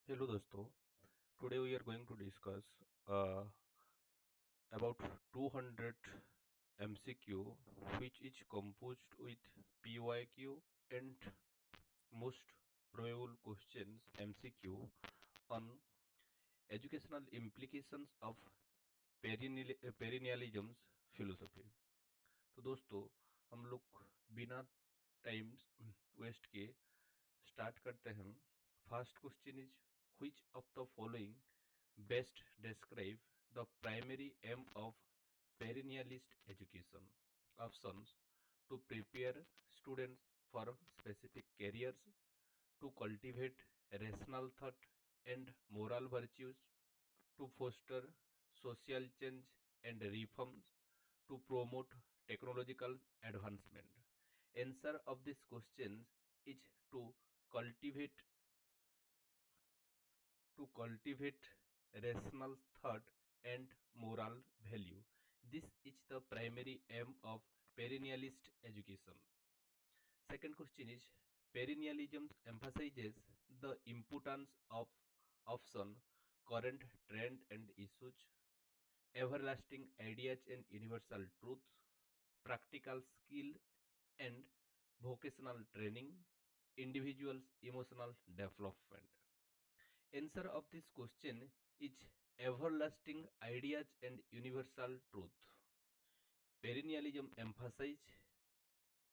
Hello दोस्तों, today we are going to discuss uh, about 200 MCQ which is composed with PYQ and most probable questions MCQ on educational implications of perennialism philosophy। तो दोस्तों हम लोग बिना time waste के start करते हैं। First question is which of the following best describe the primary aim of perennialist education? Options: to prepare students for specific careers, to cultivate rational thought and moral virtues, to foster social change and reforms, to promote technological advancement. Answer of this question is cultivate to cultivate rational thought and moral value. This is the primary aim of perennialist education. Second question is perennialism emphasizes the importance of option, current trend and issues, everlasting ideas and universal truth, practical skill and vocational training, individuals' emotional development. Answer of this question is everlasting ideas and universal truth. Perennialism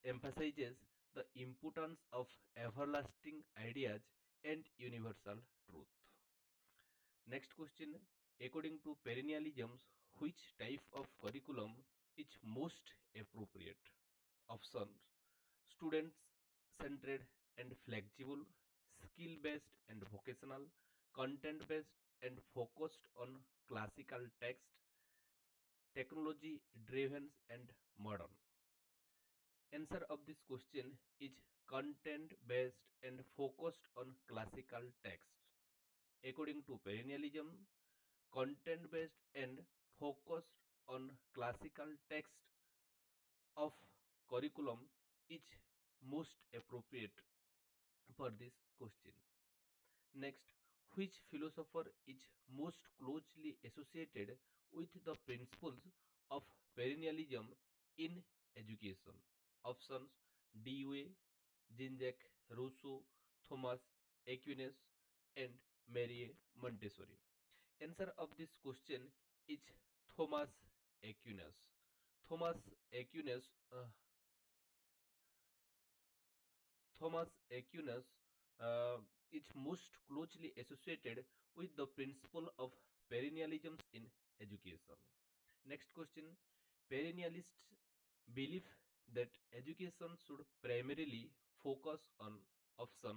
emphasizes the importance of everlasting ideas and universal truth. Next question, according to perennialism, which type of curriculum is most appropriate? Options: students centered and flexible, skill based and vocational, content based and focused on classical text, technology driven and modern. Answer of this question is content based and focused on classical text. According to perennialism, content based and focused on classical text of curriculum is most appropriate for this question. Next, which philosopher is most closely associated with the principles of perennialism in education? Options: Dewey, Jean-Jacques Rousseau, Thomas Aquinas, and Marie Montessori. Answer of this question is Thomas Aquinas. Thomas Aquinas Thomas Aquinas is most closely associated with the principle of perennialism in education. Next question, perennialists believe that education should primarily focus on option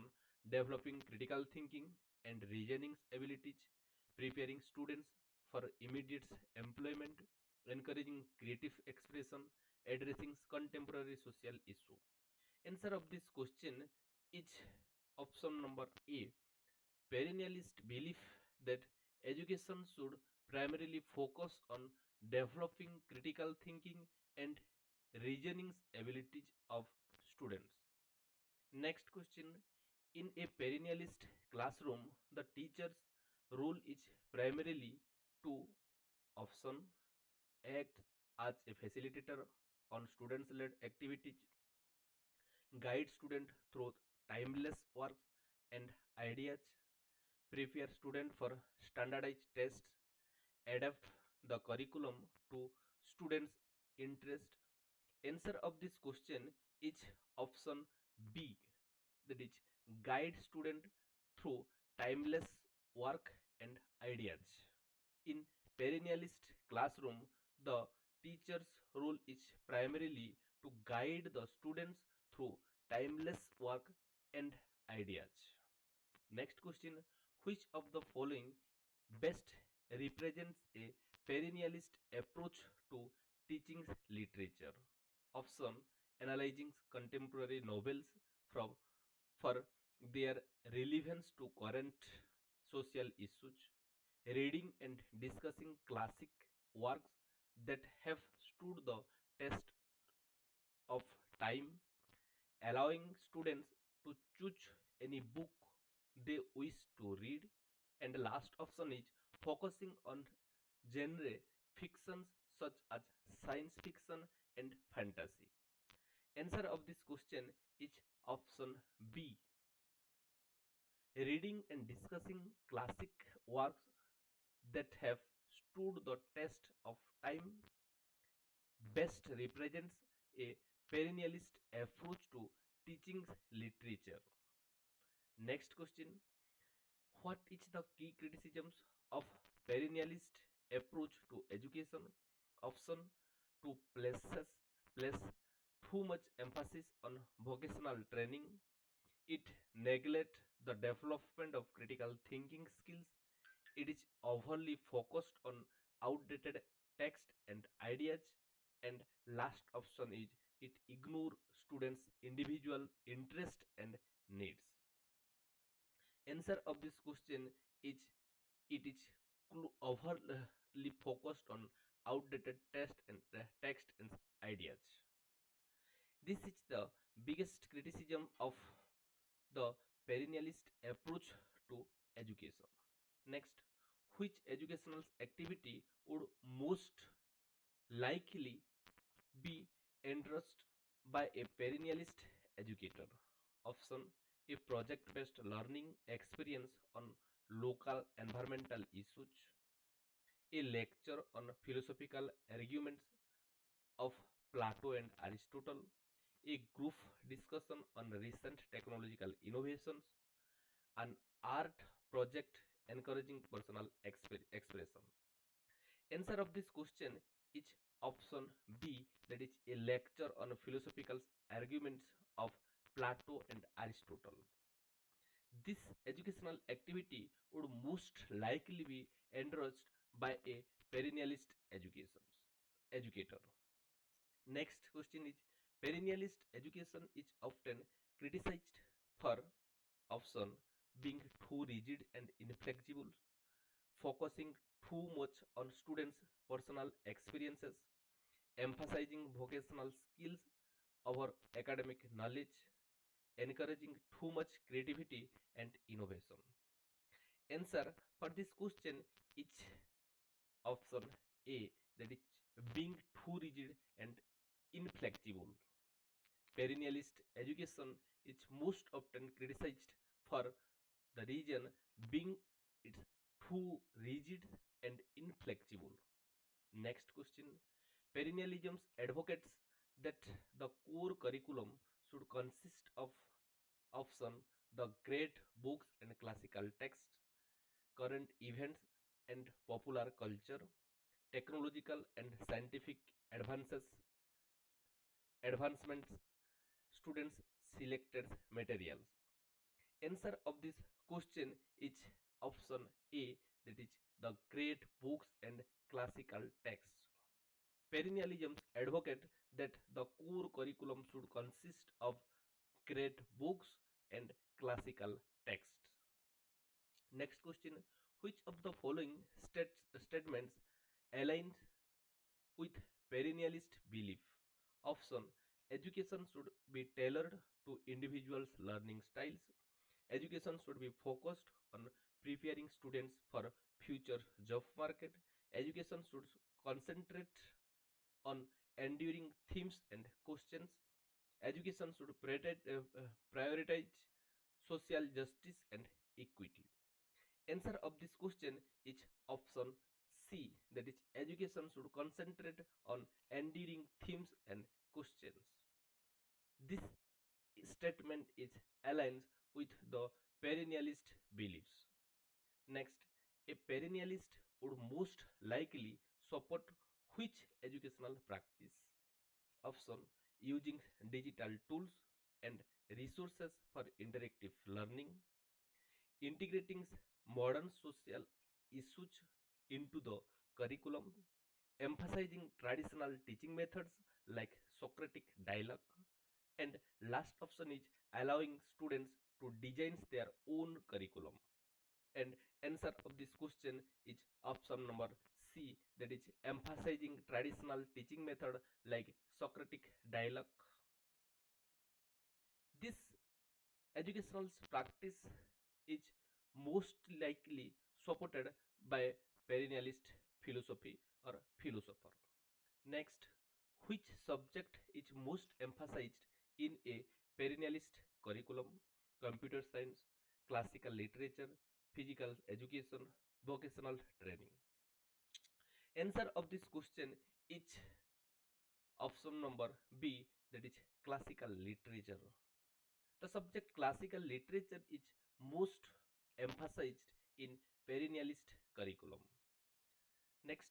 developing critical thinking and reasoning abilities, preparing students for immediate employment, encouraging creative expression, addressing contemporary social issues. Answer of this question is option number A. Perennialist belief that education should primarily focus on developing critical thinking and reasoning abilities of students. Next question. In a perennialist classroom, the teacher's role is primarily to option act as a facilitator on students-led activities, guide student through timeless works and ideas, prepare student for standardized tests, adapt the curriculum to students' interest. Answer of this question is option B, that is guide student through timeless work and ideas. In perennialist classroom, the teacher's role is primarily to guide the students through timeless work and ideas. Next question, which of the following best represents a perennialist approach to teaching literature? Option: analyzing contemporary novels from for their relevance to current social issues, reading and discussing classic works that have stood the test of time, allowing students to choose any book they wish to read, And the last option is focusing on genre fictions such as science fiction and fantasy. Answer of this question is option B. Reading and discussing classic works that have stood the test of time best represents a perennialist approach to teaching literature. Next question: what is the key criticisms of perennialist approach to education? Option to place too much emphasis on vocational training. It neglect the development of critical thinking skills. It is overly focused on outdated text and ideas. And last option is it ignore students' individual interest and needs. Answer of this question is it is overly focused on outdated text and ideas. This is the biggest criticism of the perennialist approach to education. Next, which educational activity would most likely be endorsed by a perennialist educator? Option: a project-based learning experience on local environmental issues, a lecture on philosophical arguments of Plato and Aristotle, a group discussion on recent technological innovations, an art project encouraging personal expression. Answer of this question is option B, that is a lecture on philosophical arguments of Plato and Aristotle. This educational activity would most likely be endorsed by a perennialist educator. Next question is: perennialist education is often criticized for option being too rigid and inflexible, focusing too much on students' personal experiences, emphasizing vocational skills over academic knowledge, encouraging too much creativity and innovation. Answer for this question is option A, that is being too rigid and inflexible. Perennialist education is most often criticized for the reason being it's too rigid and inflexible. Next question: perennialism advocates that the core curriculum should consist of option the great books and classical texts, current events and popular culture, technological and scientific advances, advancements, students selected materials. Answer of this question is option A, that is the great books and classical texts. Perennialism advocate that the core curriculum should consist of great books and classical texts. Next question: which of the following statements aligns with perennialist belief? Option: education should be tailored to individuals' learning styles. Education should be focused on preparing students for future job market. Education should concentrate on enduring themes and questions. Education should prioritize social justice and equity. Answer of this question is option C, that is education should concentrate on enduring themes and questions. This statement is aligned with the perennialist beliefs. Next, a perennialist would most likely support which educational practice? Option: using digital tools and resources for interactive learning, integrating modern social issues into the curriculum, emphasizing traditional teaching methods like Socratic dialogue, and last option is allowing students to design their own curriculum. And answer of this question is option number C, that is emphasizing traditional teaching method like Socratic dialogue. This educational practice is most likely supported by perennialist philosophy or philosopher. Next, which subject is most emphasized in a perennialist curriculum? Computer science, classical literature, physical education, vocational training. Answer of this question is option number B, that is classical literature. The subject classical literature is most emphasized in perennialist curriculum. Next,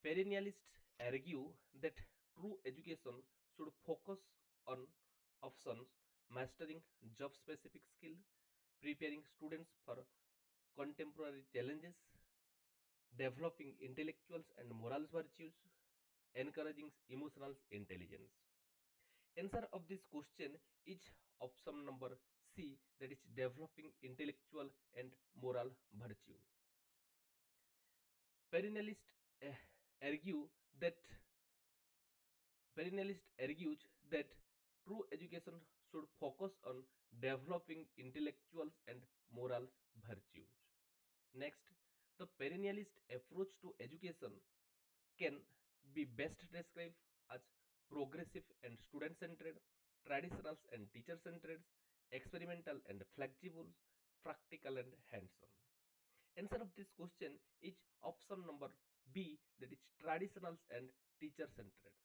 perennialists argue that true education should focus on options, mastering job specific skill, preparing students for contemporary challenges, developing intellectuals and moral virtues, encouraging emotional intelligence. Answer of this question is option number C, that is developing intellectual and moral virtue. Perennialists uh, argue that Perennialist argues that true education should focus on developing intellectuals and moral virtues. Next, the perennialist approach to education can be best described as progressive and student centered, traditional and teacher centered, experimental and flexible, practical and hands on. Answer of this question is option number B, that is traditional and teacher centered.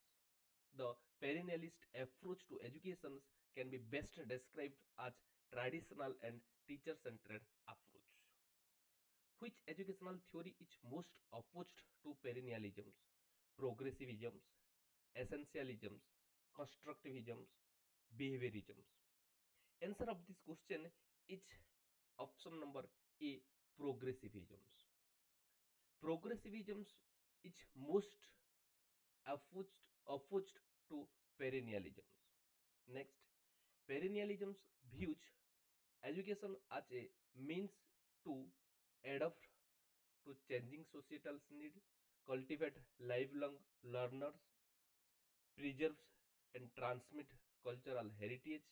The perennialist approach to education can be best described as traditional and teacher centered approach. Which educational theory is most opposed to perennialisms? Progressivisms, essentialisms, constructivisms, behaviorisms. Answer of this question is option number A, progressivisms. Progressivisms is most opposed to perennialisms. Next, perennialism views education as a means to adapt to changing societal need, cultivate lifelong learners, preserve and transmit cultural heritage,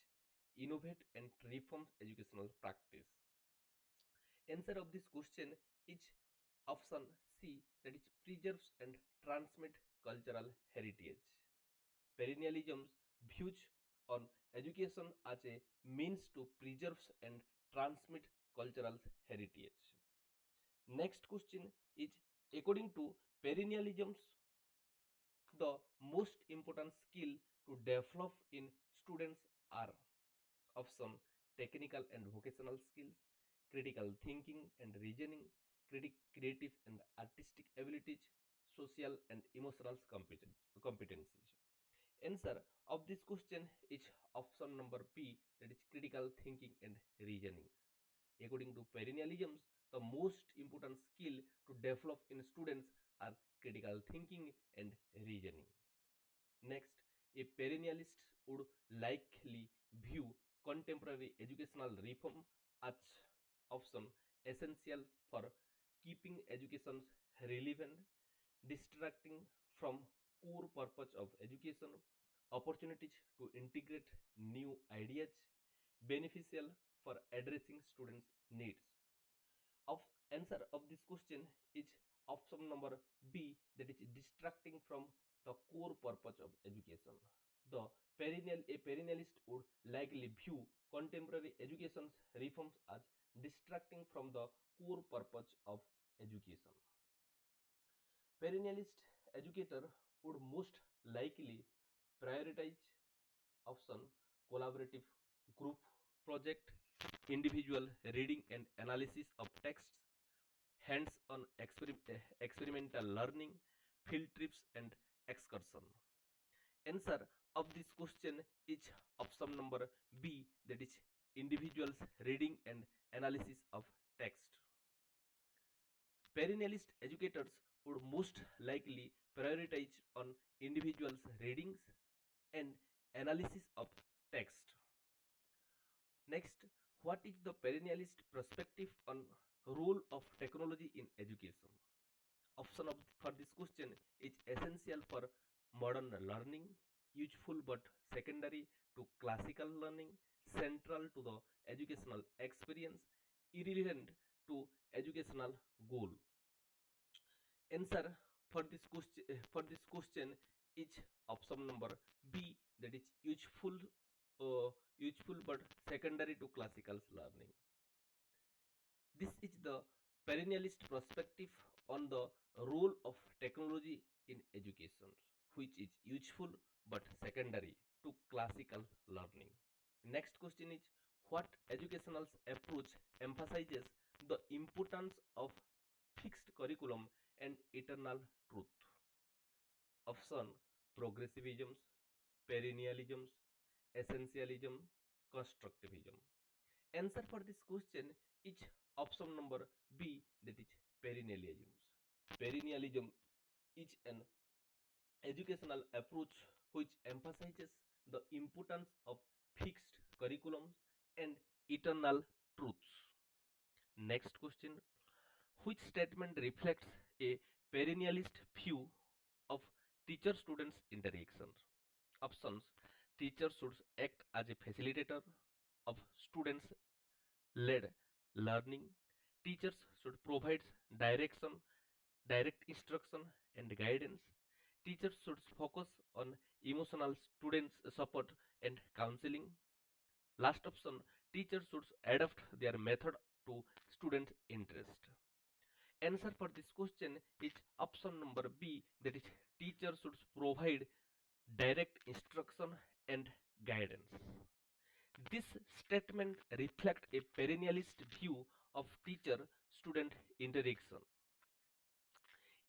innovate and reform educational practice. Answer of this question is option C, that is preserves and transmit cultural heritage. Perennialism views on education as a means to preserve and transmit cultural heritage. Next question is, according to perennialism, the most important skill to develop in students are option technical and vocational skills, critical thinking and reasoning, creative and artistic abilities, social and emotional competencies. Answer of this question is option number B, that is critical thinking and reasoning. According to perennialism, the most important skill to develop in students are critical thinking and reasoning. Next, a perennialist would likely view contemporary educational reform as option essential for keeping education relevant, distracting from core purpose of education, opportunities to integrate new ideas, beneficial for addressing students' needs. Of answer of this question is option number B, that is distracting from the core purpose of education. A perennialist would likely view contemporary education's reforms as distracting from the core purpose of education. Perennialist educator would most likely prioritize option collaborative group project, individual reading and analysis of texts, hands-on experimental learning, field trips and excursion. Answer of this question is option number B, that is individuals reading and analysis of text. Perennialist educators would most likely prioritize on individuals readings and analysis of text. Next, what is the perennialist perspective on role of technology in education? Option for this question is essential for modern learning, useful but secondary to classical learning, central to the educational experience, irrelevant to educational goal. Answer for this question is option number B, that is useful but secondary to classical learning. This is the perennialist perspective on the role of technology in education, which is useful but secondary to classical learning. Next question is, what educational approach emphasizes the importance of fixed curriculum and eternal truth? Option: progressivism, perennialism, essentialism, constructivism. Answer for this question is option number B, that is perennialism. Perennialism is an educational approach which emphasizes the importance of fixed curriculums and eternal truths. Next question: which statement reflects a perennialist view of teacher students interactions? Options: teachers should act as a facilitator of students led learning. Teachers should provide direction, direct instruction, and guidance. Teachers should focus on emotional students support and counseling. Last option: teachers should adapt their method to student interest. Answer for this question is option number B, that is teachers should provide direct instruction and guidance. This statement reflects a perennialist view of teacher student interaction.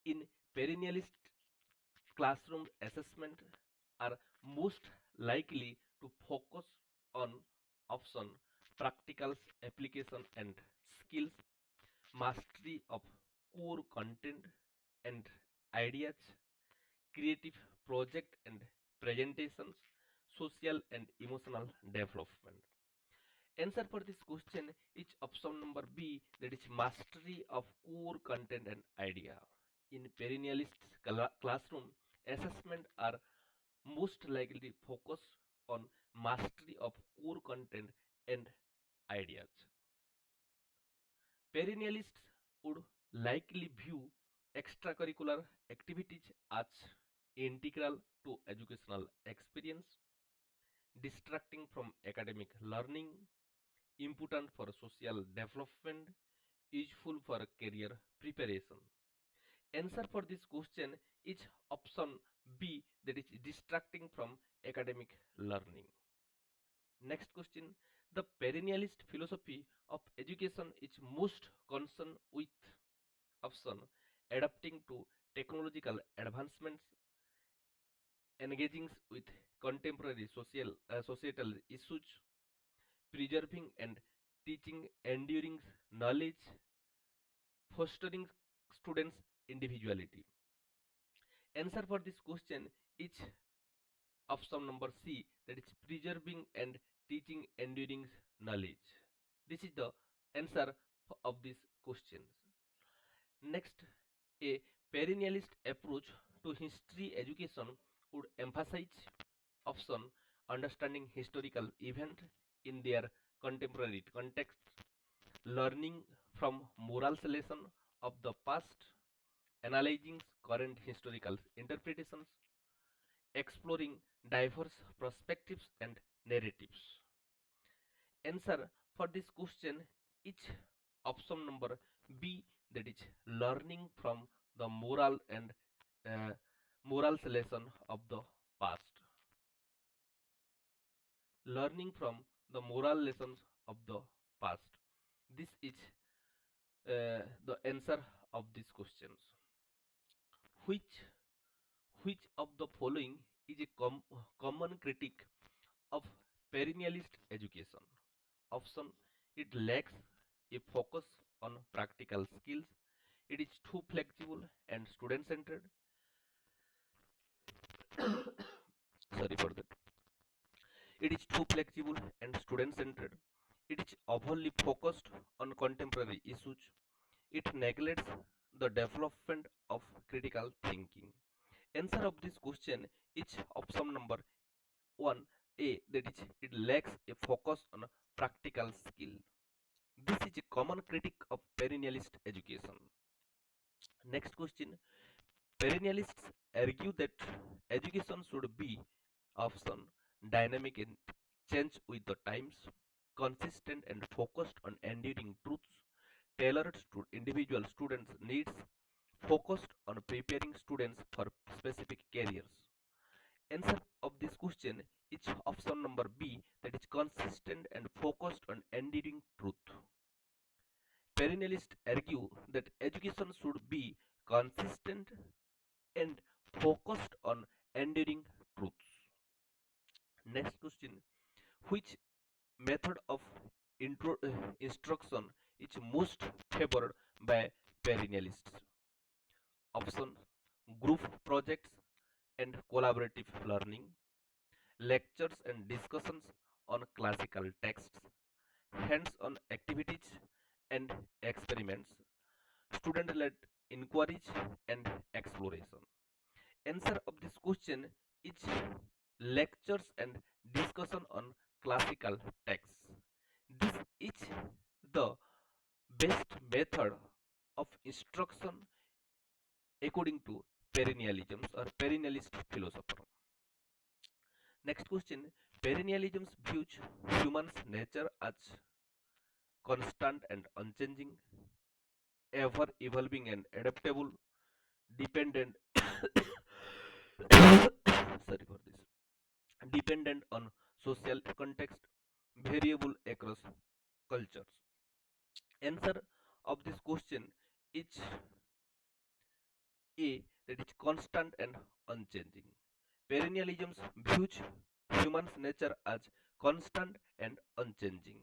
In perennialist, classroom assessment are most likely to focus on option: practicals, application and skills, mastery of core content and ideas, creative project and presentations, social and emotional development. Answer for this question is option number B, that is mastery of core content and idea. In perennialist classroom, assessment are most likely focus on mastery of core content and ideas. Perennialists would likely view extracurricular activities as integral to educational experience, distracting from academic learning, important for social development, useful for career preparation. Answer for this question is option B, that is distracting from academic learning. Next question: the perennialist philosophy of education is most concerned with option: adapting to technological advancements, engaging with contemporary societal issues, preserving and teaching enduring knowledge, fostering students' individuality. Answer for this question is option number C, that is preserving and teaching enduring knowledge. This is the answer of these questions. Next, a perennialist approach to history education would emphasize option: understanding historical event in their contemporary context, learning from moral lesson of the past, analyzing current historical interpretations, exploring diverse perspectives and narratives. Answer for this question is option number B, that is learning from the uh, moral lesson of the past. Learning from the moral lessons of the past. This is the answer of these questions. Which which of the following is a common critique of perennialist education? Option: it lacks a focus on practical skills. It is too flexible and student centered. Sorry for that. It is too flexible and student centered. It is overly focused on contemporary issues. It neglects the development of critical thinking. Answer of this question is option number 1 A, that is it lacks a focus on practical skill. This is a common critique of perennialist education. Next question. Perennialists argue that education should be option, dynamic and change with the times, consistent and focused on enduring truths, tailored to individual students' needs, focused on preparing students for specific careers. Answer of this question is option number B, that is consistent and focused on enduring truth. Perennialists argue that education should be consistent and focused on enduring truths. Next question. Which method of instruction is most favored by perennialists? Option: group projects and collaborative learning, lectures and discussions on classical texts, hands-on activities and experiments, student-led inquiries and exploration. Answer of this question is lectures and discussion on classical texts. This is the best method of instruction according to perennialism or perennialist philosopher. Next question. Perennialism views human's nature as constant and unchanging, ever evolving and adaptable, dependent sorry for this, dependent on social context, variable across cultures. Answer of this question is A, that is constant and unchanging. Perennialism views human's nature as constant and unchanging.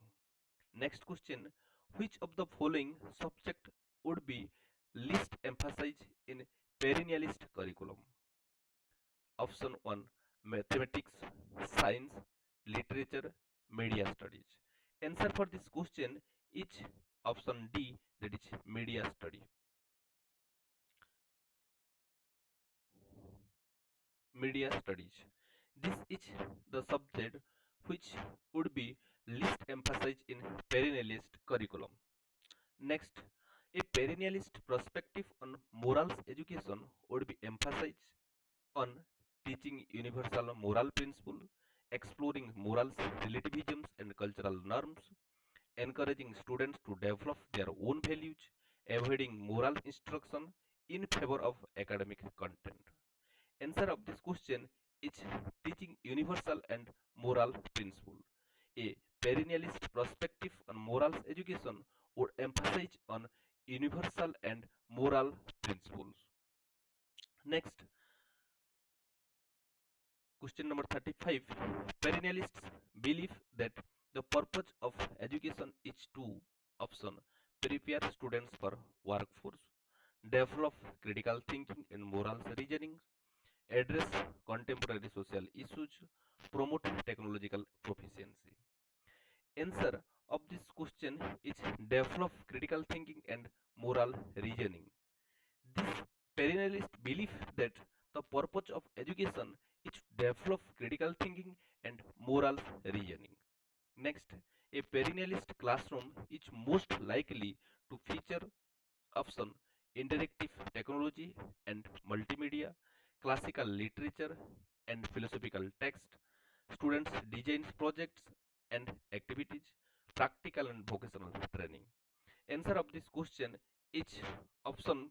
Next question. Which of the following subject would be least emphasized in perennialist curriculum? Option 1, mathematics, science, literature, media studies. Answer for this question is option D, that is media study. Media studies. This is the subject which would be least emphasized in perennialist curriculum. Next, a perennialist perspective on morals education would be emphasized on teaching universal moral principle, exploring morals, relativisms and cultural norms, encouraging students to develop their own values, avoiding moral instruction in favor of academic content. Answer of this question is teaching universal and moral principle. A perennialist perspective on morals education would emphasize on universal and moral principles. Next, question number 35. Perennialists believe that the purpose of education is to option prepare students for workforce, develop critical thinking and moral reasoning, address contemporary social issues, promote technological proficiency. Answer of this question is develop critical thinking and moral reasoning. This perennialist belief that the purpose of education is to develop critical thinking and moral reasoning. Next, a perennialist classroom is most likely to feature option interactive technology and multimedia, classical literature and philosophical text, students design projects and activities, practical and vocational training. Answer of this question is option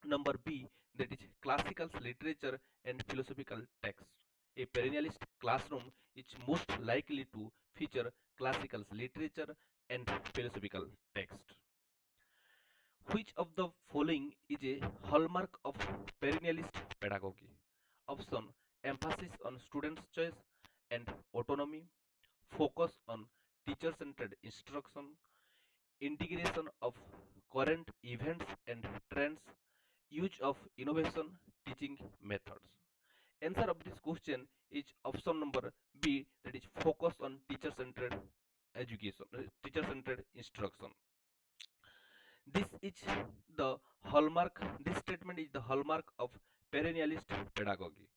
number B, that is classical literature and philosophical text. A perennialist classroom is most likely to feature classical literature and philosophical text. Which of the following is a hallmark of perennialist pedagogy? Option: emphasis on students' choice and autonomy, focus on teacher-centered instruction, integration of current events and trends, use of innovation teaching methods. Answer of this question is option number B, that is focus on teacher-centered education, teacher-centered instruction. This is the hallmark, this statement is the hallmark of perennialist pedagogy.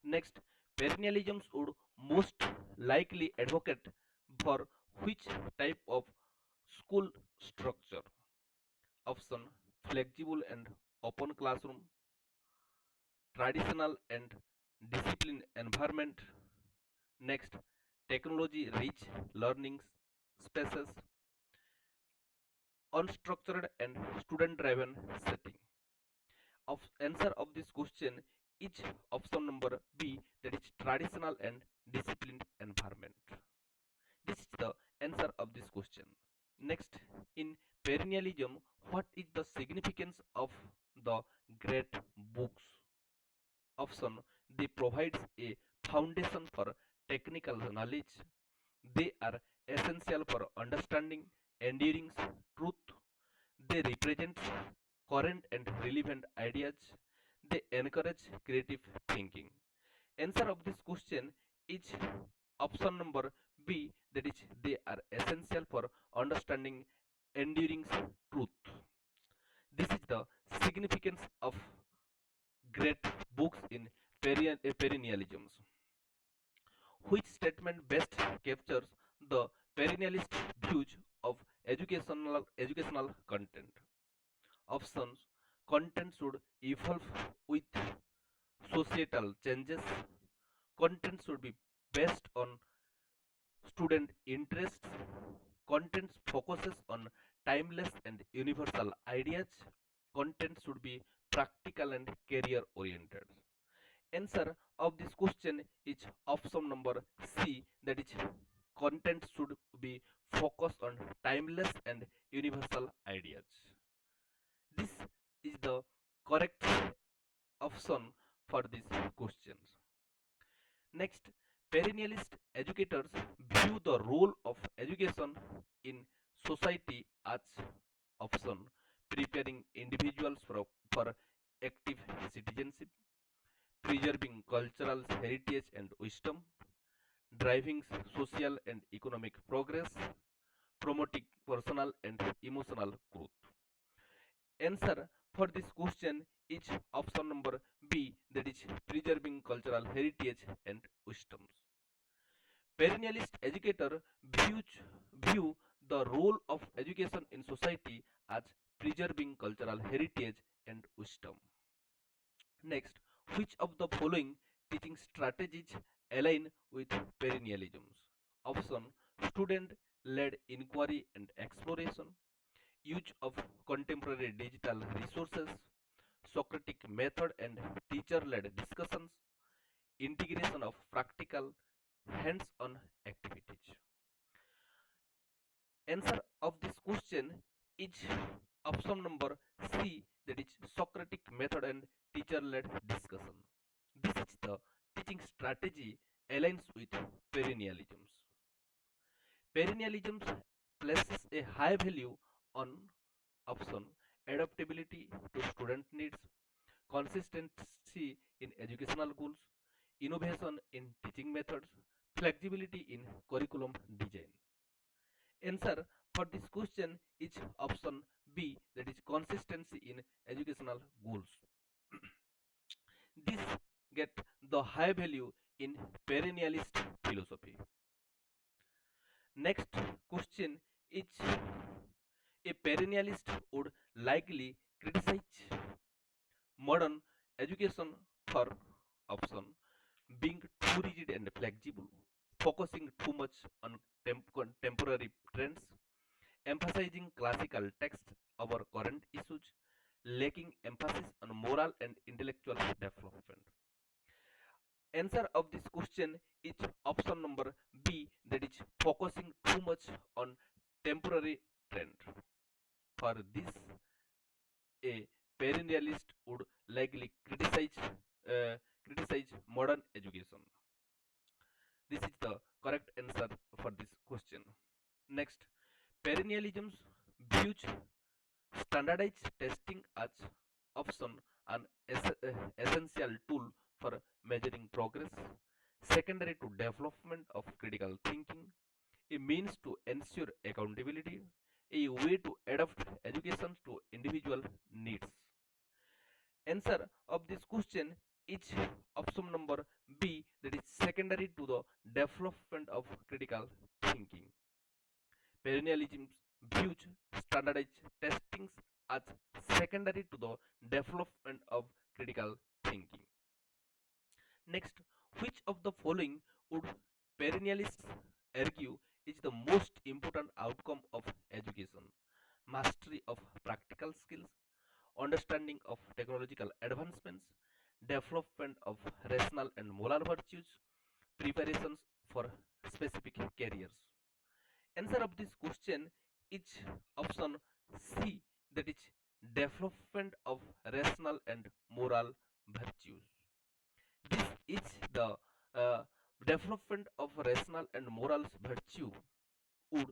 Next, perennialism would most likely advocate for which type of School structure. Option flexible and open classroom, traditional and disciplined environment. Next, technology rich learning spaces, unstructured and student driven setting. Of answer of this question is option number B, that is traditional and disciplined environment. This is the answer of this question. Next, in perennialism, what is the significance of the great books? Option, they provide a foundation for technical knowledge. They are essential for understanding enduring truth. They represent current and relevant ideas. They encourage creative thinking. Answer of this question is option number B, that is they are essential for understanding enduring truth. This is the significance of great books in perennialism. Which statement best captures the perennialist views of educational content? Options, content should evolve with societal changes. Content should be based on student interests. Content focuses on timeless and universal ideas. Content should be practical and career oriented. Answer of this question is option number C, that is content should be focused on timeless and universal ideas. This is the correct option for these questions. Next, perennialist educators view the role of education in society as option preparing individuals for active citizenship, preserving cultural heritage and wisdom, driving social and economic progress, promoting personal and emotional growth. Answer for this question is option number B, that is preserving cultural heritage and wisdoms. Perennialist educator view the role of education in society as preserving cultural heritage and wisdom. Next, which of the following teaching strategies align with perennialism? Option, student led inquiry and exploration, use of contemporary digital resources, Socratic method and teacher led discussions, integration of practical hands on activities. Answer of this question is option number C, that is Socratic method and teacher led discussion. This is the teaching strategy aligns with perennialism. Perennialism places a high value on option adaptability to student needs, consistency in educational goals, innovation in teaching methods, flexibility in curriculum design. Answer for this question is option B, that is consistency in educational goals. This get the high value in perennialist philosophy. Next question is, a perennialist would likely criticize modern education for option being too rigid and flexible, focusing too much on contemporary trends, emphasizing classical texts over current issues, lacking emphasis on moral and intellectual development. Answer of this question is option number B, that is focusing too much on temporary trend. For this, a perennialist would likely criticize modern education. This is the correct answer for this question. Next, perennialism views standardized testing as option an essential tool for measuring progress, secondary to development of critical thinking, a means to ensure accountability, a way to adapt education to individual needs. Answer of this question is option number B, that is secondary to the development of critical thinking. Perennialism views standardized testings as secondary to the development of critical thinking. Next, which of the following would perennialists argue is the most important outcome of education? Mastery of practical skills, understanding of technological advancements, development of rational and moral virtues, preparations for specific careers. Answer of this question is option C, that is development of rational and moral virtues. This is the development of rational and moral virtue would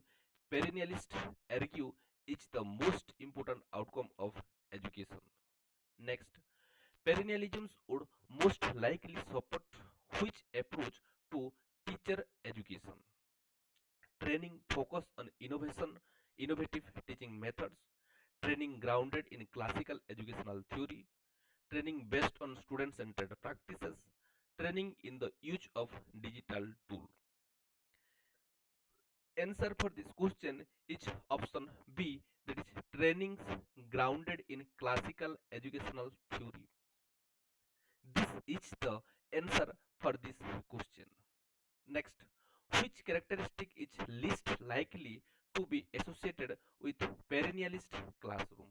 perennialists argue is the most important outcome of education. Next, perennialism would most likely support which approach to teacher education? Training focused on innovation, innovative teaching methods, training grounded in classical educational theory, training based on student-centered practices, training in the use of digital tools. Answer for this question is option B, that is trainings grounded in classical educational theory. This is the answer for this question. Next, which characteristic is least likely to be associated with perennialist classroom?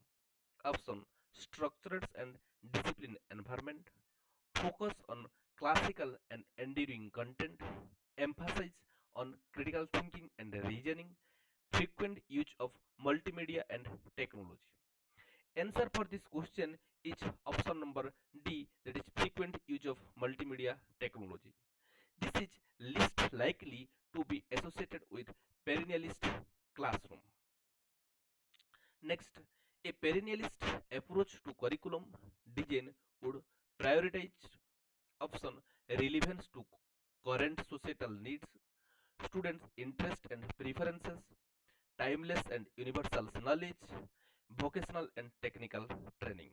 Option structured and disciplined environment, focus on classical and enduring content, emphasis on critical thinking and reasoning, frequent use of multimedia and technology. Answer for this question is option number D, that is frequent use of multimedia technology. This is least likely to be associated with perennialist classroom. Next, a perennialist approach to curriculum design would prioritize option relevance to current societal needs, students' interests and preferences, timeless and universal knowledge, vocational and technical training.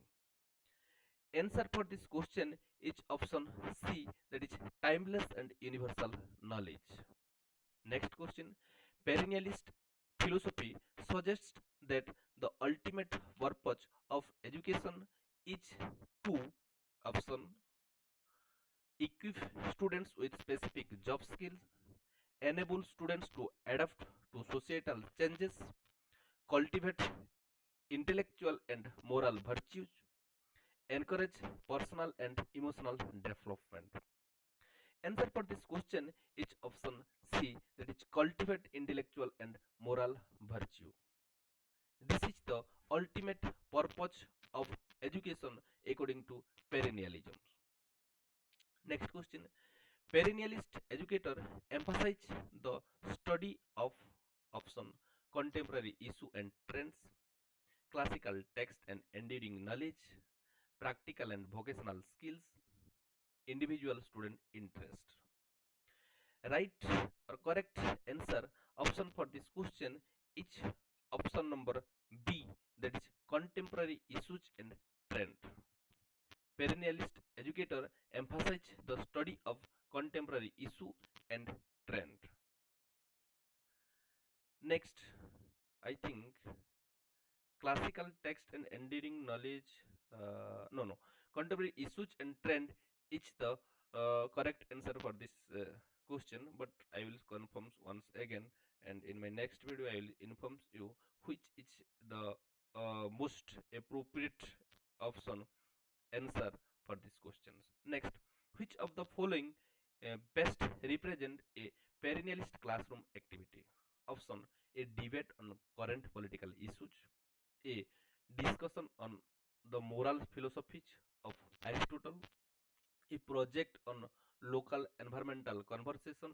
Answer for this question is option C, that is timeless and universal knowledge. Next question, perennialist philosophy suggests that the ultimate purpose of education is to option equip students with specific job skills, enable students to adapt to societal changes, cultivate intellectual and moral virtues, encourage personal and emotional development. Answer for this question is option C, that is cultivate intellectual and moral virtue. This is the ultimate purpose of education according to perennialism. Next question, perennialist educator emphasize the study of option contemporary issue and trends, classical text and enduring knowledge, practical and vocational skills, individual student interest. Right or correct answer option for this question is option number B, that is contemporary issues and trend. Perennialist educator emphasize the study of contemporary issue and trend. Next, I think classical text and enduring knowledge. No, contemporary issues and trend is the correct answer for this question. But I will confirm once again, and in my next video I will inform you which is the most appropriate option answer for these questions. Next, which of the following best represent a perennialist classroom activity? Option a debate on current political issues, a discussion on the moral philosophies of Aristotle, a project on local environmental conversation,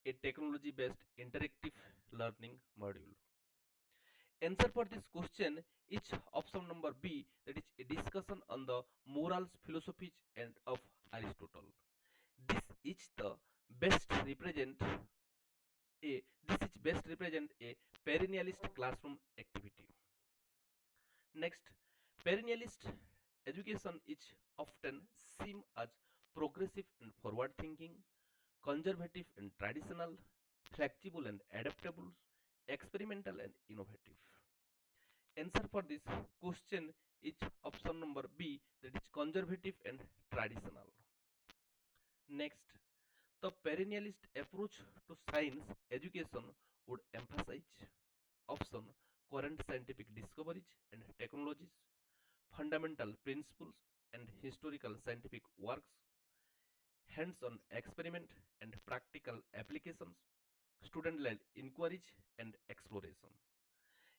a technology based interactive learning module. Answer for this question is option number B, that is a discussion on the morals philosophies and of Aristotle. This is the best represent this is best represent a perennialist classroom activity. Next, perennialist education is often seen as progressive and forward thinking, conservative and traditional, flexible and adaptable, experimental and innovative. Answer for this question is option number B, that is conservative and traditional. Next, the perennialist approach to science education would emphasize option current scientific discoveries and technologies, fundamental principles and historical scientific works, hands-on experiment and practical applications, student-led inquiries and exploration.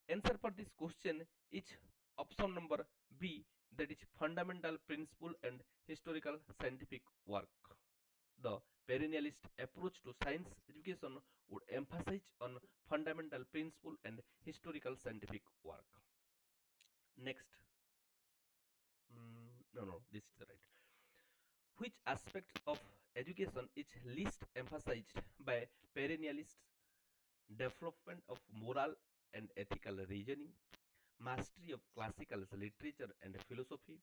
Answer for this question is option number B, that is fundamental principle and historical scientific work. The perennialist approach to science education would emphasize on fundamental principle and historical scientific work. Next, no, this is the right. Which aspect of education is least emphasized by perennialists? Development of moral and ethical reasoning, mastery of classical literature and philosophy,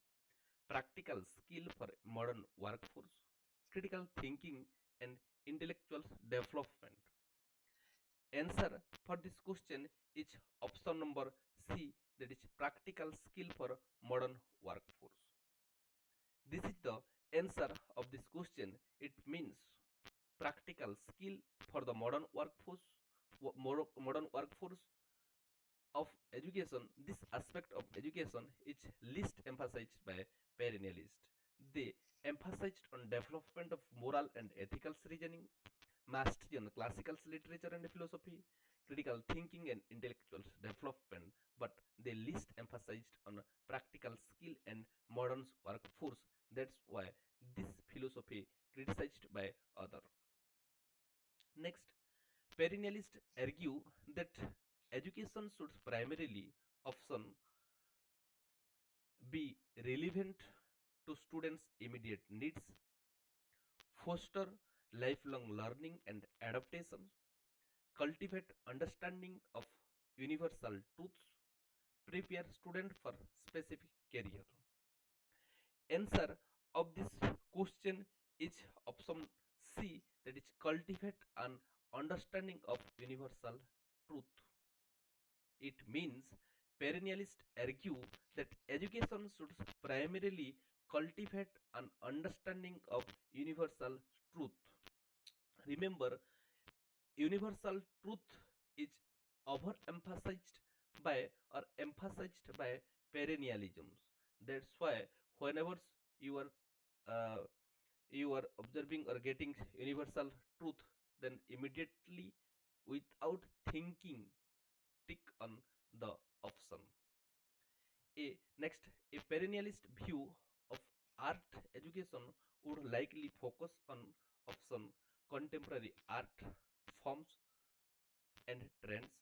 practical skill for modern workforce, critical thinking and intellectual development. Answer for this question is option number C, that is practical skill for modern workforce. This is the answer of this question. It means practical skill for the modern workforce of education. This aspect of education is least emphasized by perennialists. They emphasized on development of moral and ethical reasoning, mastery on classical literature and philosophy, critical thinking and intellectual development, but they least emphasized on practical skill and modern workforce. That's why this philosophy criticized by other. Next, perennialists argue that education should primarily option be relevant to students' immediate needs, foster lifelong learning and adaptation, cultivate understanding of universal truths, prepare students for specific career. Answer of this question is option C, that is cultivate an understanding of universal truth. It means perennialists argue that education should primarily cultivate an understanding of universal truth. Remember, universal truth is overemphasized by or emphasized by perennialisms. That's why whenever you are uh, you are observing or getting universal truth, then immediately without thinking tick on the option. A perennialist view of art education would likely focus on option contemporary art forms and trends,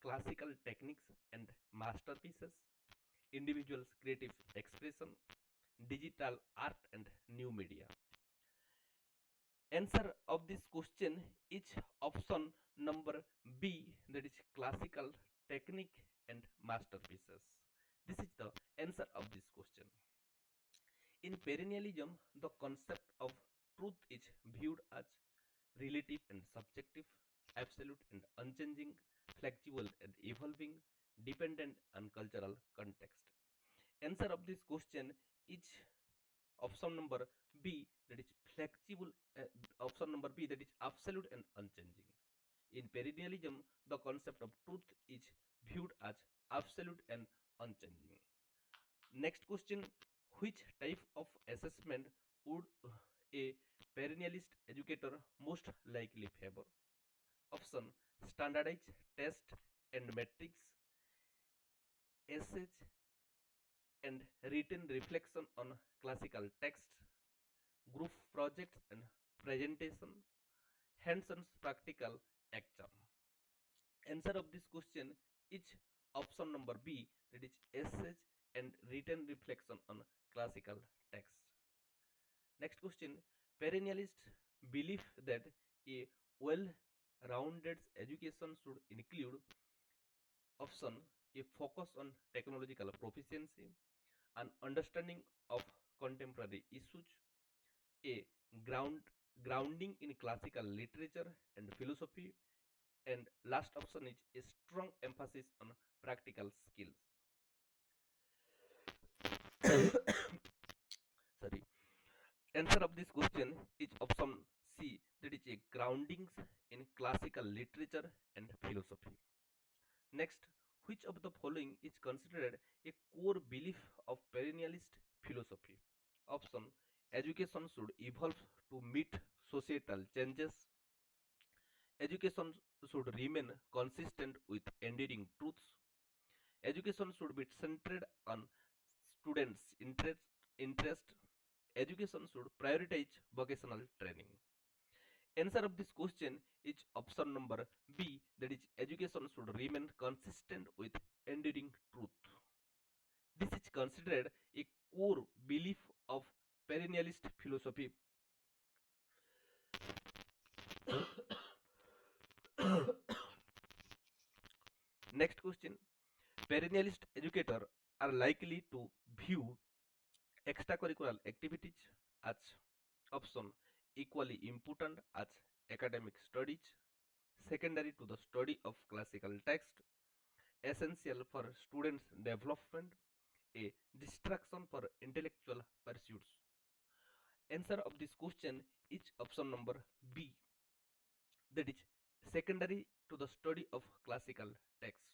classical techniques and masterpieces, individuals' creative expression, digital art and new media. Answer of this question is option number B, that is classical technique and masterpieces. This is the answer of this question. In perennialism, the concept of truth is viewed as relative and subjective, absolute and unchanging, flexible and evolving, dependent on cultural context. Answer of this question is option number B, that is flexible, option number B, that is absolute and unchanging. In perennialism, the concept of truth is viewed as absolute and unchanging. Next question, which type of assessment would a perennialist educator most likely favor? Option standardized test and metrics, essays and written reflection on classical text, group projects and presentation, hands-on practical exam. Answer of this question is option number B, that is essays and written reflection on classical text. Next question, perennialists believe that a well-rounded education should include option a focus on technological proficiency, an understanding of contemporary issues, a grounding in classical literature and philosophy, And last option is a strong emphasis on practical skills. Sorry. Answer of this question is option C, that is a groundings in classical literature and philosophy. Next, which of the following is considered a core belief of perennialist philosophy? Option: education should evolve to meet societal changes. Education should remain consistent with enduring truths. Education should be centered on students' interest. Education should prioritize vocational training. Answer of this question is option number B, that is education should remain consistent with enduring truth. This is considered a core belief of perennialist philosophy. Next question: perennialist educators are likely to view extracurricular activities as option equally important as academic studies, secondary to the study of classical text, essential for students' development, a distraction for intellectual pursuits. Answer of this question is option number B, that is secondary to the study of classical text.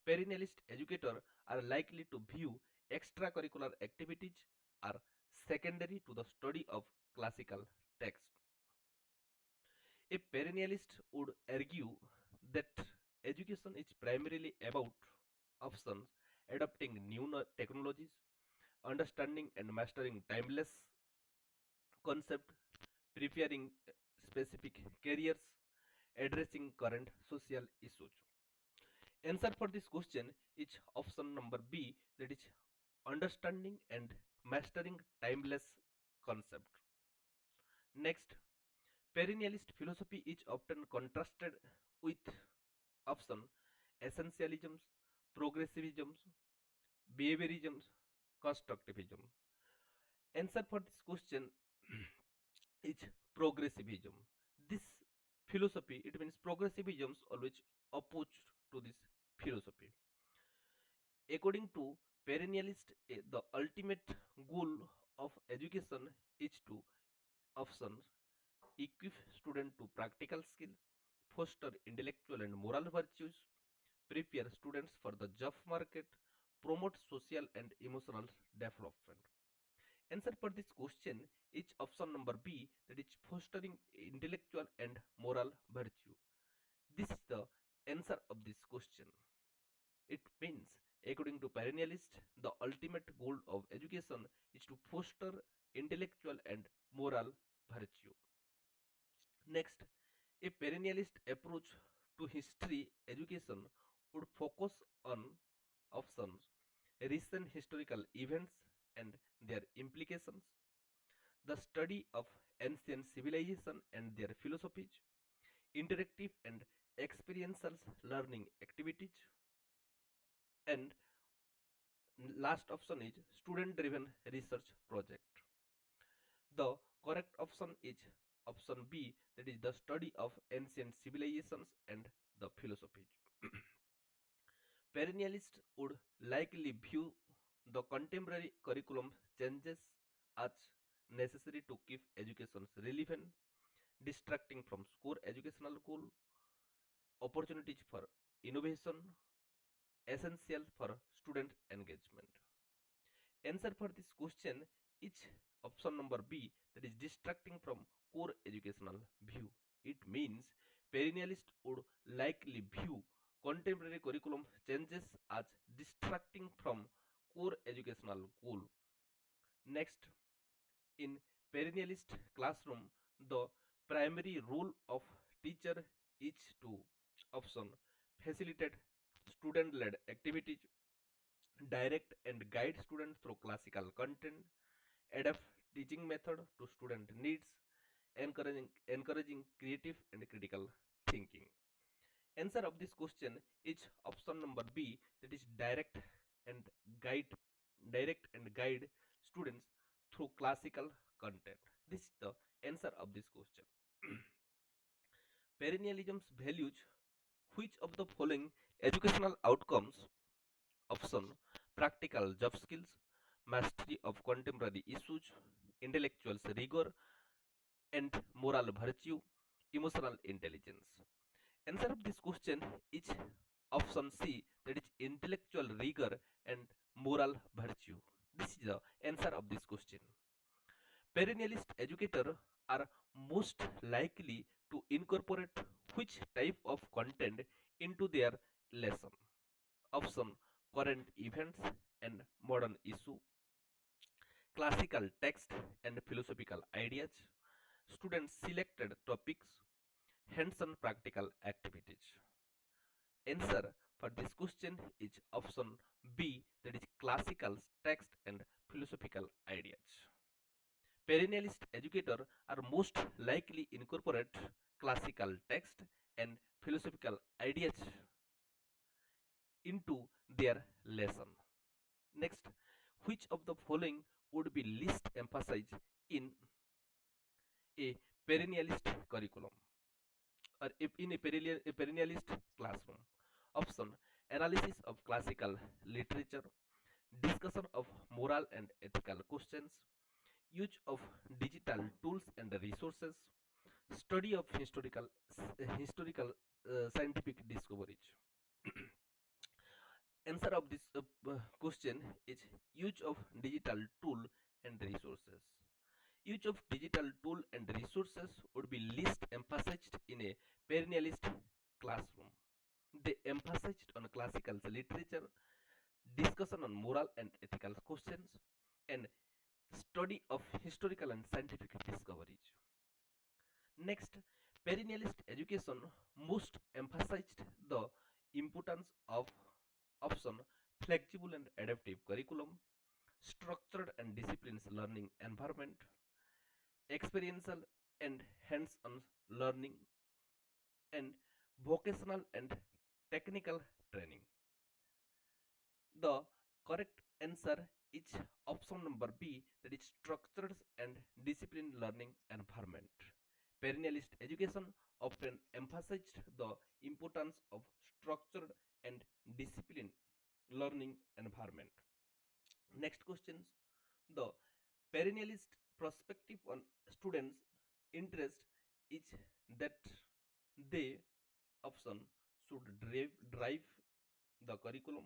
Perennialist educators are likely to view extracurricular activities are secondary to the study of classical text. A perennialist would argue that education is primarily about options, adopting new technologies, understanding and mastering timeless concepts, preparing specific careers, addressing current social issues. Answer for this question is option number B, that is understanding and mastering timeless concept. Next, perennialist philosophy is often contrasted with option essentialism, progressivism, behaviorism, constructivism. Answer for this question is progressivism. This philosophy, it means progressivism always opposed to this philosophy. According to perennialist, the ultimate goal of education is to options equip students to practical skills, foster intellectual and moral virtues, prepare students for the job market, promote social and emotional development. Answer for this question is option number B, that is fostering intellectual and moral virtue. This is the answer of this question. It means, according to perennialists, the ultimate goal of education is to foster intellectual and moral virtue. Next, a perennialist approach to history education would focus on options recent historical events and their implications, the study of ancient civilization and their philosophies, interactive and experiential learning activities, and last option is student driven research project. The correct option is option B, that is the study of ancient civilizations and the philosophies. Perennialists would likely view the contemporary curriculum changes as necessary to keep education relevant, distracting from core educational goal, opportunities for innovation, essential for student engagement. Answer for this question is option number B, that is distracting from core educational view. It means perennialists would likely view contemporary curriculum changes as distracting from core educational goal. Next, in perennialist classroom, the primary role of teacher is to option facilitate student-led activities, direct and guide students through classical content, adapt teaching method to student needs, encouraging creative and critical thinking. Answer of this question is option number B, that is and guide guide students through classical content. This is the answer of this question. Perennialism's values Which of the following educational outcomes, option practical job skills, mastery of contemporary issues, intellectual rigor and moral virtue, emotional intelligence? Answer of this question is option C, that is intellectual rigor and moral virtue. This is the answer of this question. Perennialist educators are most likely to incorporate which type of content into their lesson? Option current events and modern issue, classical text and philosophical ideas, student selected topics, hands-on practical activities. Answer for this question is option B, that is classical text and philosophical ideas. Perennialist educators are most likely incorporate classical text and philosophical ideas into their lesson. Next, which of the following would be least emphasized in a perennialist curriculum or if in a perennialist classroom? Option analysis of classical literature, discussion of moral and ethical questions, use of digital tools and resources, study of historical scientific discoveries. Answer of this question is use of digital tool and resources. Use of digital tool and resources would be least emphasized in a perennialist classroom. They emphasized on classical literature, discussion on moral and ethical questions, and study of historical and scientific discoveries. Next, perennialist education most emphasized the importance of option flexible and adaptive curriculum, structured and disciplined learning environment, experiential and hands-on learning, and vocational and technical training. The correct answer is option number B, that is structured and disciplined learning environment. Perennialist education often emphasized the importance of structured and disciplined learning environment. Next questions. The perennialist perspective on students' interest is that they option should drive the curriculum.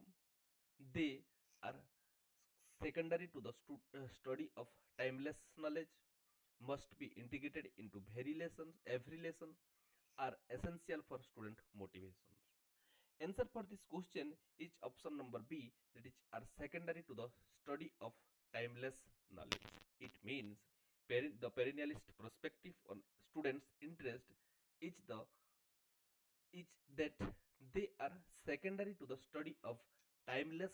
They are secondary to the study of timeless knowledge, must be integrated into every lesson, are essential for student motivation. Answer for this question is option number B, that is are secondary to the study of timeless knowledge. It means the perennialist perspective on students' interest is the is that they are secondary to the study of timeless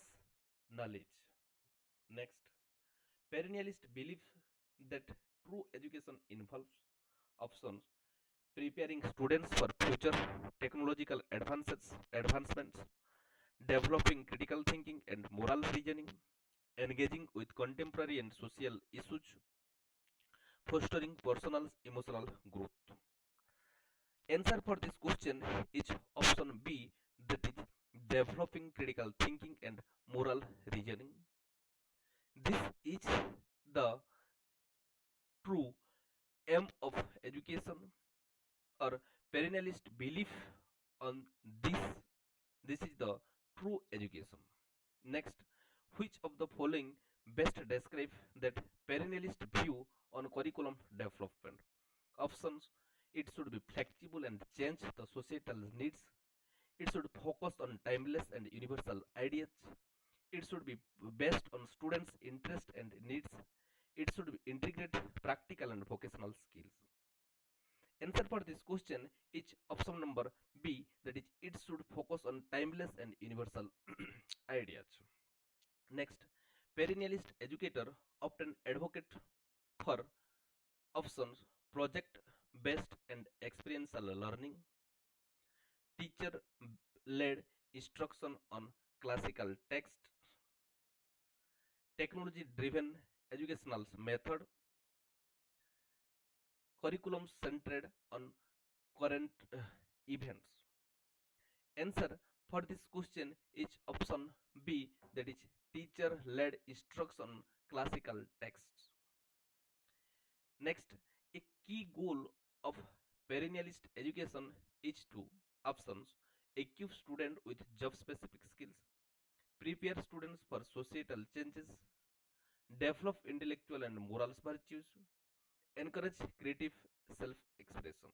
knowledge. Next, perennialist believe that true education involves options preparing students for future technological advancements, developing critical thinking and moral reasoning, engaging with contemporary and social issues, fostering personal emotional growth. Answer for this question is option B, that is developing critical thinking and moral reasoning. This is the true aim of education or perennialist belief on this. This is the true education. Next, which of the following best describe that perennialist view on curriculum development? Options: it should be flexible and change the societal needs. It should focus on timeless and universal ideas. It should be based on students' interest and needs. It should integrate practical and vocational skills. Answer for this question is option number B, that is it should focus on timeless and universal ideas. Next, perennialist educator often advocate for options project based and experiential learning, teacher led instruction on classical text, technology driven educational method, curriculum centered on current events. Answer for this question is option B, that is teacher led instruction classical texts. Next, a key goal of perennialist education is to options equip students with job specific skills, prepare students for societal changes, develop intellectual and moral virtues, encourage creative self expression.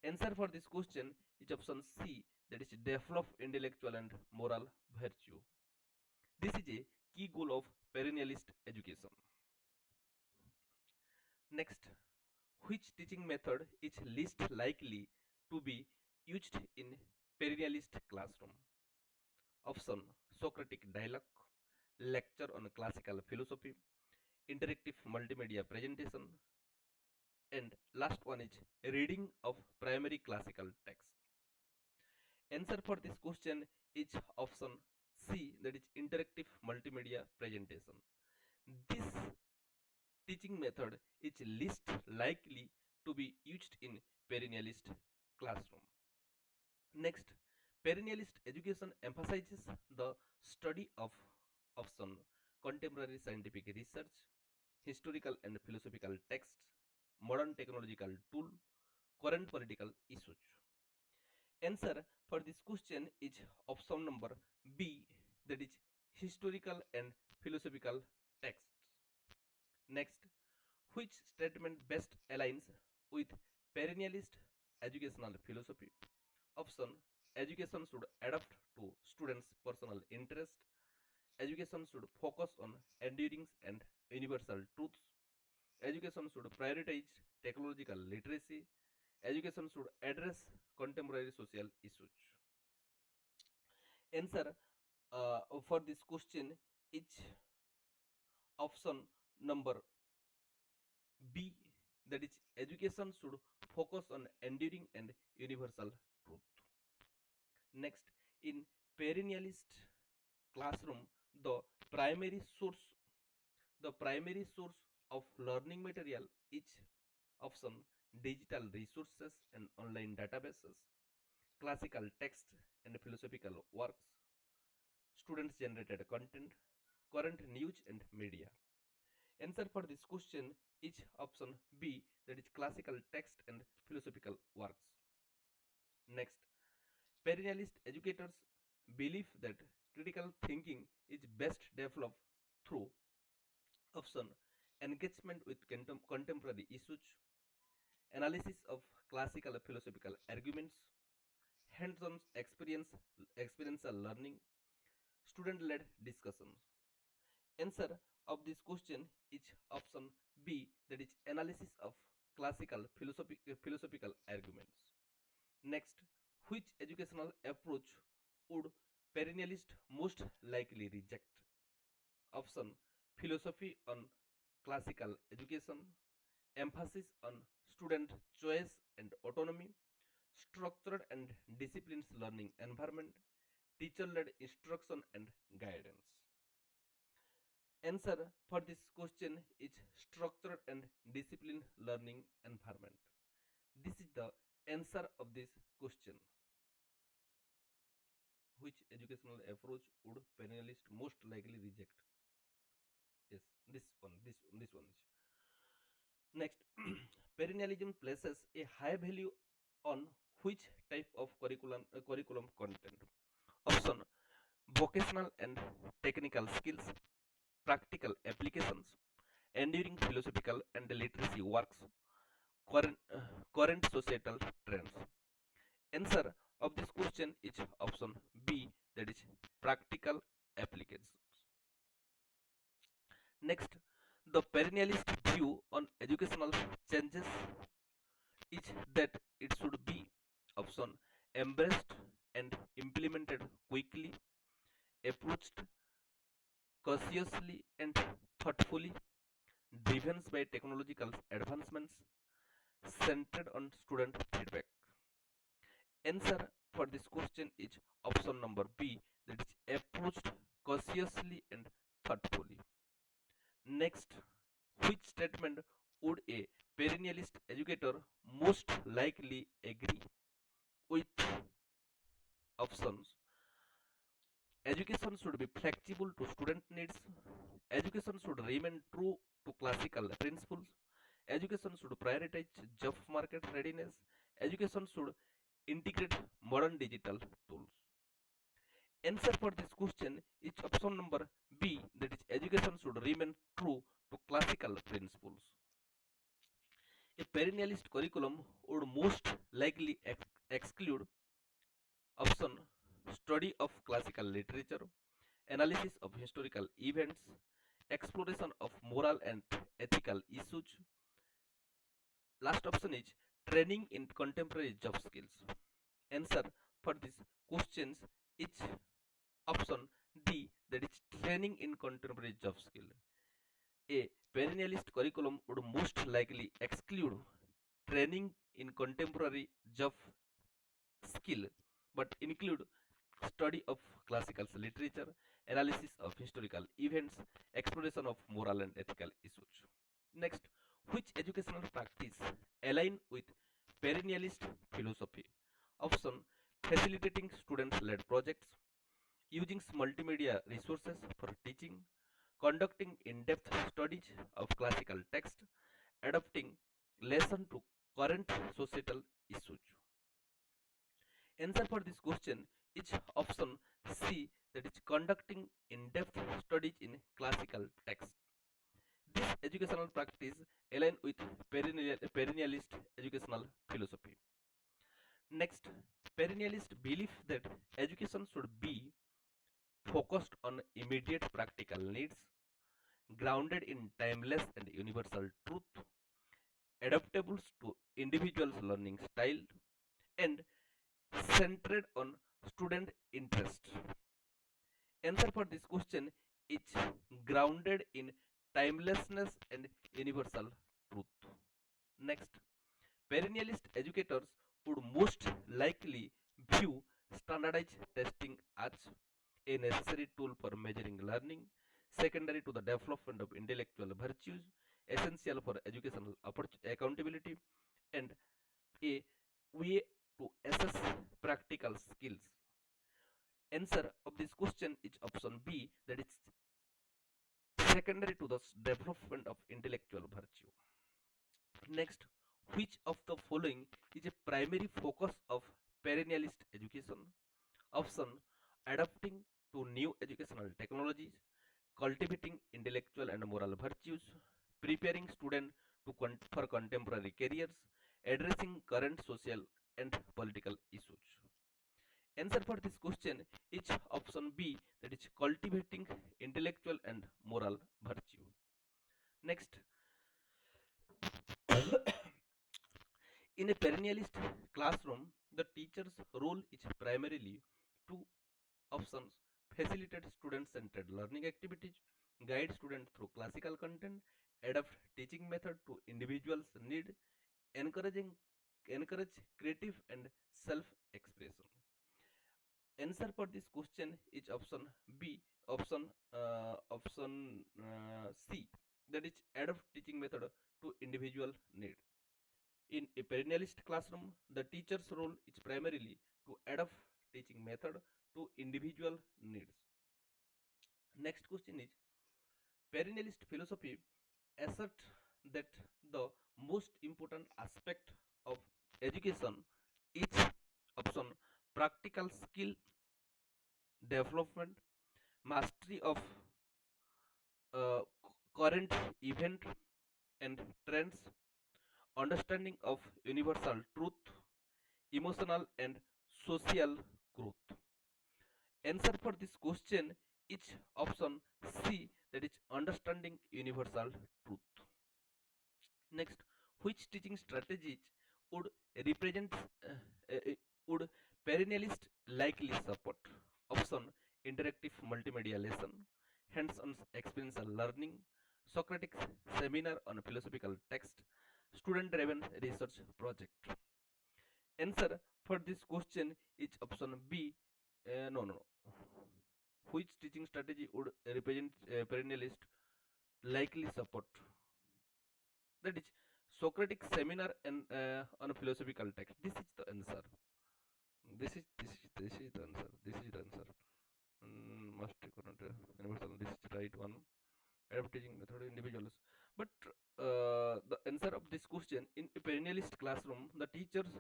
Answer for this question is option C, that is develop intellectual and moral virtue. This is a key goal of perennialist education. Next, which teaching method is least likely to be used in perennialist classroom? Option Socratic dialogue, lecture on classical philosophy, interactive multimedia presentation, and last one is reading of primary classical text. Answer for this question is option C, that is interactive multimedia presentation. This teaching method is least likely to be used in perennialist classroom. Next, perennialist education emphasizes the study of option contemporary scientific research, historical and philosophical texts, modern technological tool, current political issues. Answer for this question is option number B, that is historical and philosophical texts. Next, which statement best aligns with perennialist educational philosophy? Option Education should adapt to students' personal interest. Education should focus on enduring and universal truths. Education should prioritize technological literacy. Education should address contemporary social issues. Answer for this question is option number B, that is education should focus on enduring and universal truth. Next, in perennialist classroom, the primary source the primary source of learning material is option digital resources and online databases, classical text and philosophical works, students generated content, current news and media. Answer for this question is option B, that is classical text and philosophical works. Next, perennialist educators believe that critical thinking is best developed through option engagement with contemporary issues, analysis of classical philosophical arguments, hands-on experiential learning, student-led discussions. Answer of this question is option B, that is analysis of classical philosophical arguments. Next, which educational approach would perennialist most likely reject? Option philosophy on classical education, emphasis on student choice and autonomy, structured and disciplined learning environment, teacher led instruction and guidance. Answer for this question is structured and disciplined learning environment. This is the answer of this question. Which educational approach would perennialist most likely reject? Yes, this one is. Next, perennialism places a high value on which type of curriculum content? Option vocational and technical skills, practical applications, enduring philosophical and literacy works, current, uh, current societal trends. Answer of this question is option B, that is practical applications. Next, the perennialist view on educational changes is that it should be option embraced and implemented quickly, approached cautiously and thoughtfully, driven by technological advancements, centered on student feedback. Answer for this question is option number B, that is approached cautiously and thoughtfully. Next, which statement would a perennialist educator most likely agree with? flexible to student needs. Education should remain true to classical principles. Education should prioritize job market readiness. Education should integrate modern digital tools. Answer for this question is option number B, that is education should remain true to classical principles. A perennialist curriculum would most likely exclude option study of classical literature, analysis of historical events, exploration of moral and ethical issues. Last option is training in contemporary job skills. Answer for these questions is option D, that is training in contemporary job skill. A perennialist curriculum would most likely exclude training in contemporary job skill but include study of classical literature, analysis of historical events, exploration of moral and ethical issues. Next, which educational practice align with perennialist philosophy? Option facilitating student-led projects, using multimedia resources for teaching, conducting in-depth studies of classical text, adapting lesson to current societal issues. Answer for this question is option C, that is conducting in-depth studies in classical text. This educational practice align with perennialist educational philosophy. Next, perennialist belief that education should be focused on immediate practical needs, grounded in timeless and universal truth, adaptable to individuals' learning style, and centered on student interest. Answer for this question is grounded in timelessness and universal truth. Next, perennialist educators would most likely view standardized testing as a necessary tool for measuring learning, secondary to the development of intellectual virtues, essential for educational accountability, and a way to assess practical skills. Answer of this question is option B, that is secondary to the development of intellectual virtue. Next, which of the following is a primary focus of perennialist education? Option adapting to new educational technologies, cultivating intellectual and moral virtues, preparing students for contemporary careers, addressing current social and political issues. Answer for this question is option B, that is cultivating intellectual and moral virtue. Next, in a perennialist classroom, the teacher's role is primarily two options: facilitate student-centered learning activities, guide students through classical content, adapt teaching method to individuals' need, encouraging encourage creative and self-expression. Answer for this question is option B, option C, that is adapt teaching method to individual need. In a perennialist classroom, the teacher's role is primarily to adapt teaching method to individual needs. Next question is, perennialist philosophy asserts that the most important aspect of education is option practical skill development, mastery of uh, current event and trends, understanding of universal truth, emotional and social growth. Answer for this question is option C, that is understanding universal truth. Next, which teaching strategies would represent would perennialist likely support? Option interactive multimedia lesson, hands-on experiential learning, Socratic seminar on philosophical text, student-driven research project. Answer for this question is option B. No. Which teaching strategy would represent perennialist likely support? That is Socratic seminar and on philosophical text. This is the answer. This is the answer. This is the answer. Mastery current universal. This is right one. Adaptive teaching method individuals. But the answer of this question in a perennialist classroom, the teacher's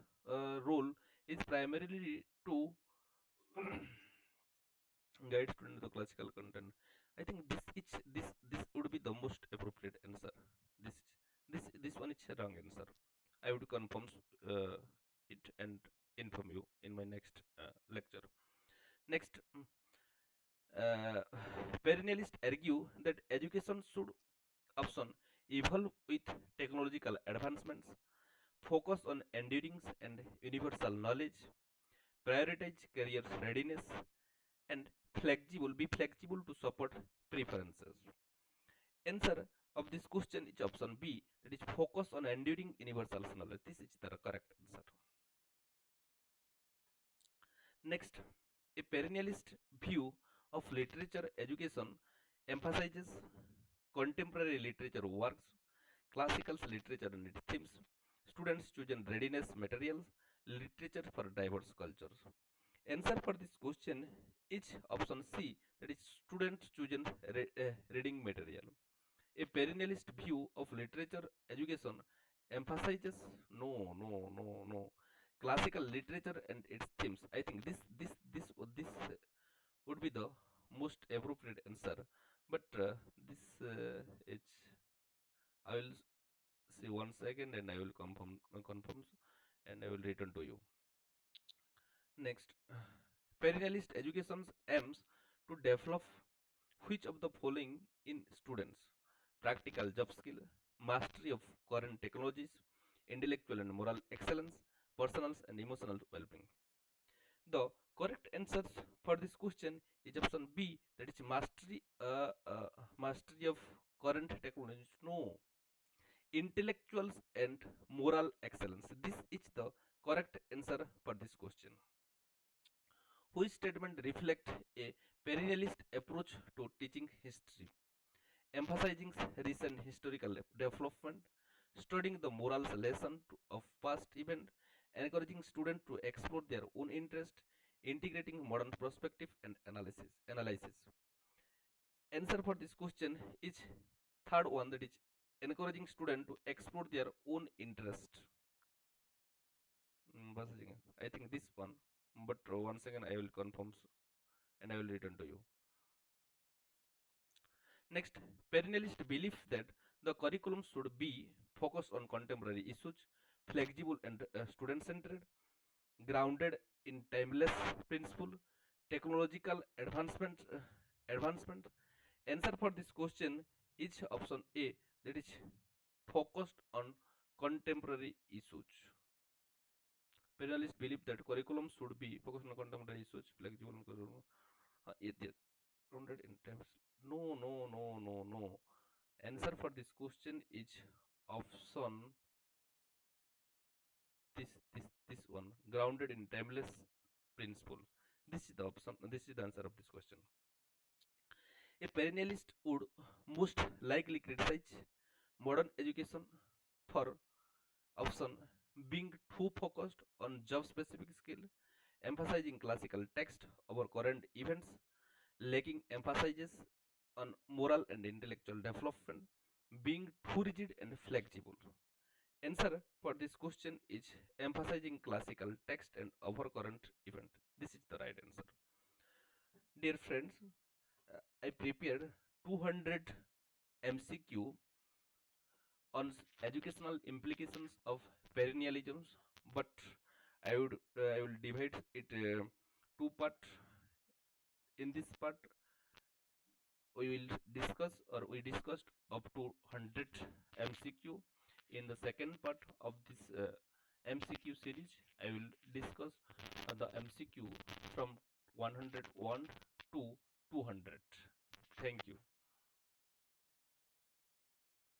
role is primarily to guide student to classical content. I think this would be the most appropriate answer. This this one is a wrong answer. I would confirm uh, it and inform you in my next lecture. Next, uh, perennialists argue that education should option evolve with technological advancements, focus on endurance and universal knowledge, prioritize career readiness, and be flexible to support preferences. Answer of this question is option B, that is focus on enduring universal knowledge. This is the correct answer. Next, a perennialist view of literature education emphasizes contemporary literature works, classical literature and its themes, students chosen readiness materials, literature for diverse cultures. Answer for this question is option C, that is students chosen reading material. A perennialist view of literature education emphasizes no classical literature and its themes. I think this would be the most appropriate answer, but this is I will see 1 second and I will confirm and I will return to you. Next, perennialist education aims to develop which of the following in students: practical job skill, mastery of current technologies, intellectual and moral excellence, personal and emotional well-being. The correct answers for this question is option B, that is mastery of current technologies. No, intellectuals and moral excellence. This is the correct answer for this question. Which statement reflect a perennialist approach to teaching history, emphasizing recent historical development, studying the morals lesson of past event, encouraging students to explore their own interest, integrating modern perspective and analysis. Answer for this question is third one, that is encouraging students to explore their own interest. I think this one, but once again I will confirm and I will return to you. Next, perennialist belief that the curriculum should be focused on contemporary issues, flexible and student-centered, grounded in timeless principle, technological advancement. Answer for this question is option A, that is focused on contemporary issues. Perennialists believe that curriculum should be focused on contemporary issues, flexible and yes, grounded in timeless. No. Answer for this question is option this one, grounded in timeless principle. This is the option. This is the answer of this question. A perennialist would most likely criticize modern education for option being too focused on job specific skill, emphasizing classical text over current events, lacking emphasis on moral and intellectual development, being too rigid and flexible. Answer for this question is emphasizing classical text and over current event. This is the right answer. Dear friends, I prepared 200 MCQ on educational implications of perennialism, but I will divide it two part. In this part, we will discuss or we discussed up to 100 MCQ. In the second part of this MCQ series, I will discuss the MCQ from 101 to 200. Thank you.